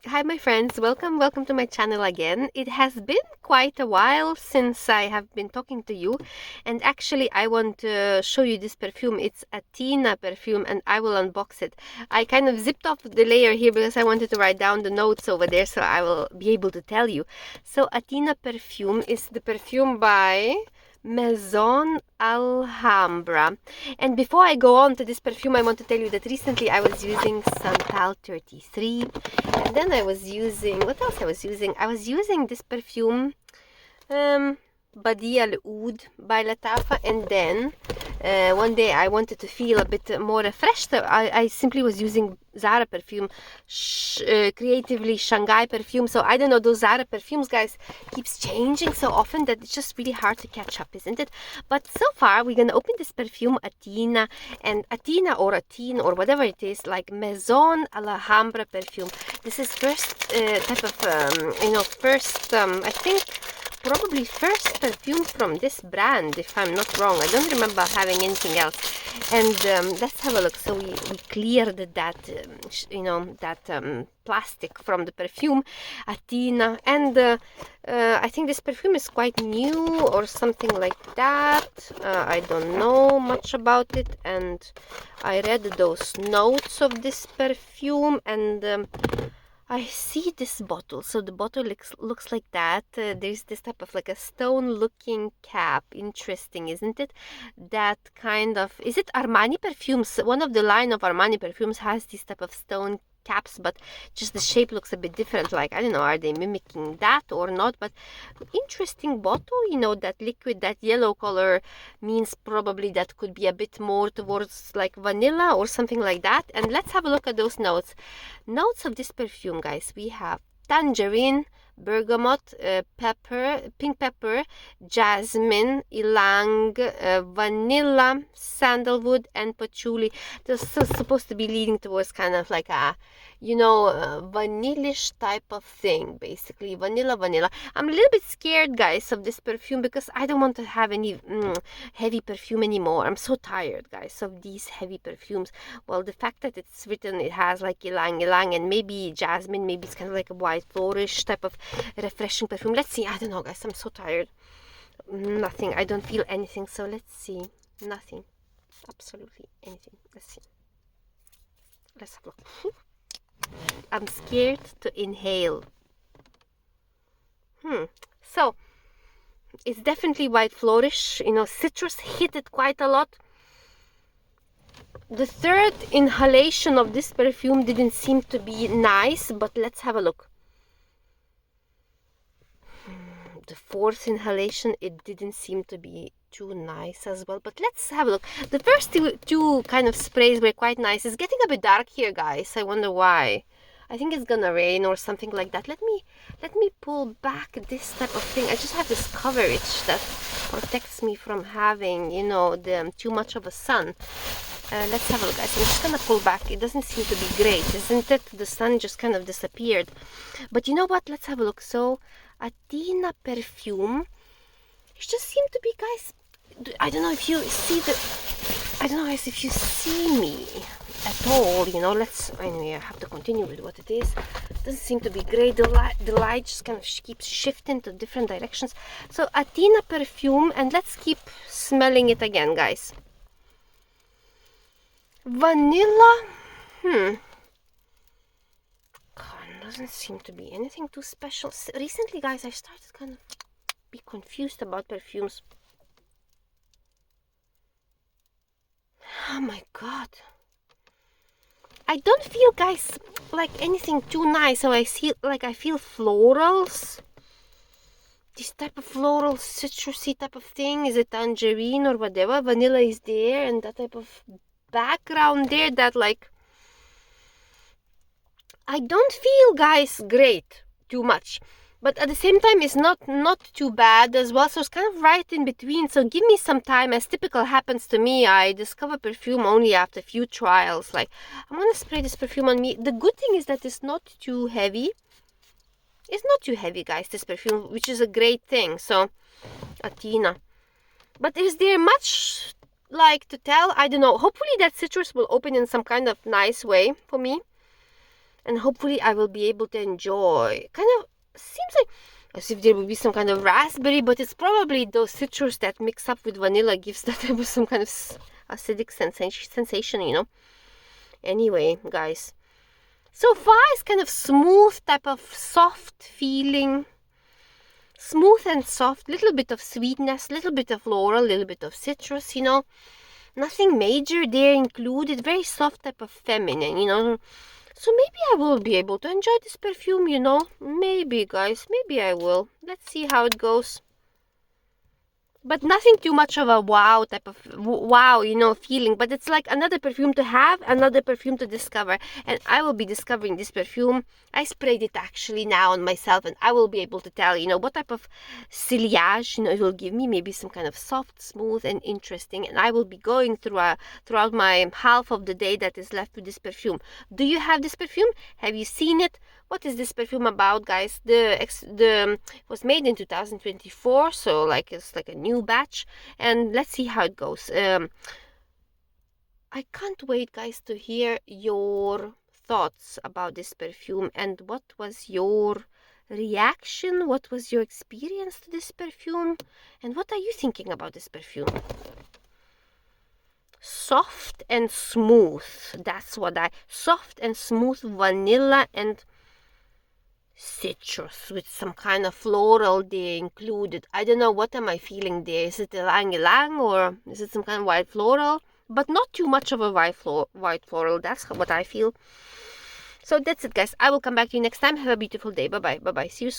Hi my friends, welcome to my channel again. It has been quite a while since I have been talking to you, and actually I want to show you this perfume. It's Athena perfume and I will unbox it. I kind of zipped off the layer here because I wanted to write down the notes over there so I will be able to tell you. So Athena perfume is the perfume by Maison Alhambra. And before I go on to this perfume, I want to tell you that recently I was using Santal 33, and then I was using, what else I was using? I was using this perfume, Badi Al Oud by Latafa, and then one day I wanted to feel a bit more refreshed. So I simply was using Zara perfume, creatively Shanghai perfume. So I don't know, those Zara perfumes, guys, keeps changing so often that it's just really hard to catch up, isn't it? But so far we're gonna open this perfume Athena, and Athena or Athene or whatever it is, like Maison Alhambra perfume. This is first type of I think probably first perfume from this brand, if I'm not wrong. I don't remember having anything else. And let's have a look. So we cleared that plastic from the perfume Athena, and I think this perfume is quite new or something like that. I don't know much about it, and I read those notes of this perfume, and I see this bottle. So the bottle looks like that. There's this type of like a stone looking cap. Interesting, isn't it? That kind of, is it Armani perfumes? One of the line of Armani perfumes has this type of stone caps, but just the shape looks a bit different. Like, I don't know, are they mimicking that or not? But interesting bottle, you know, that liquid, that yellow color means probably that could be a bit more towards like vanilla or something like that. And let's have a look at those notes. Notes of this perfume, guys. We have tangerine, bergamot, pepper, pink pepper, jasmine, ylang, vanilla, sandalwood, and patchouli. This is supposed to be leading towards kind of like a, vanillish type of thing, basically. Vanilla. I'm a little bit scared, guys, of this perfume because I don't want to have any heavy perfume anymore. I'm so tired, guys, of these heavy perfumes. Well, the fact that it's written, it has like ylang, and maybe jasmine, maybe it's kind of like a white flourish type of refreshing perfume. Let's see. I don't know, guys. I'm so tired. Nothing. I don't feel anything. So let's see. Nothing. Absolutely anything. Let's see. Let's have a look. I'm scared to inhale. So it's definitely white flourish. You know, citrus hit it quite a lot. The third inhalation of this perfume didn't seem to be nice, but let's have a look. The fourth inhalation, it didn't seem to be too nice as well, but let's have a look. The first two kind of sprays were quite nice. It's getting a bit dark here, guys. I wonder why. I think it's gonna rain or something like that. Let me pull back this type of thing. I just have this coverage that protects me from having, you know, too much of a sun. Let's have a look, guys. I'm just gonna pull back. It doesn't seem to be great, isn't it? The sun just kind of disappeared. But you know what? Let's have a look. So Athena perfume, it just seemed to be, guys, I don't know if you see I don't know, guys, if you see me at all, you know. Anyway, I have to continue with what it is. It doesn't seem to be great. The light just kind of keeps shifting to different directions. So Athena perfume, and let's keep smelling it again, guys. Vanilla, doesn't seem to be anything too special. Recently, guys, I started kind of be confused about perfumes. Oh my god, I don't feel, guys, like anything too nice. So I feel florals, this type of floral citrusy type of thing. Is it tangerine or whatever? Vanilla is there, and that type of background there, that like, I don't feel, guys, great too much, but at the same time it's not too bad as well. So it's kind of right in between. So give me some time. As typical happens to me, I discover perfume only after a few trials. Like, I'm gonna spray this perfume on me. The good thing is that it's not too heavy. It's not too heavy, guys, this perfume, which is a great thing. So Athena, but is there much like to tell? I don't know. Hopefully that citrus will open in some kind of nice way for me. and hopefully I will be able to enjoy. Kind of seems like as if there will be some kind of raspberry, but it's probably those citrus that mix up with vanilla gives that type of some kind of acidic sensation, you know. Anyway, guys, so far it's kind of smooth type of soft feeling. Smooth and soft, little bit of sweetness, little bit of floral, little bit of citrus, you know. Nothing major there included, very soft type of feminine, you know. So maybe I will be able to enjoy this perfume, you know. Maybe, guys, maybe I will. Let's see how it goes. But nothing too much of a wow type of wow, you know, feeling. But it's like another perfume to have, another perfume to discover. And I will be discovering this perfume. I sprayed it actually now on myself, and I will be able to tell, you know, what type of sillage, you know, it will give me. Maybe some kind of soft, smooth, and interesting. And I will be going throughout my half of the day that is left with this perfume. Do you have this perfume? Have you seen it? What is this perfume about, guys? The was made in 2024, so like it's like a new batch, and let's see how it goes. I can't wait, guys, to hear your thoughts about this perfume and what was your reaction, what was your experience to this perfume, and what are you thinking about this perfume? Soft and smooth, that's what soft and smooth vanilla and citrus with some kind of floral there included. I don't know, what am I feeling there? Is it ylang ylang or is it some kind of white floral? But not too much of a white floral. That's what I feel. So that's it, guys. I will come back to you next time. Have a beautiful day. Bye bye. Bye bye. See you soon.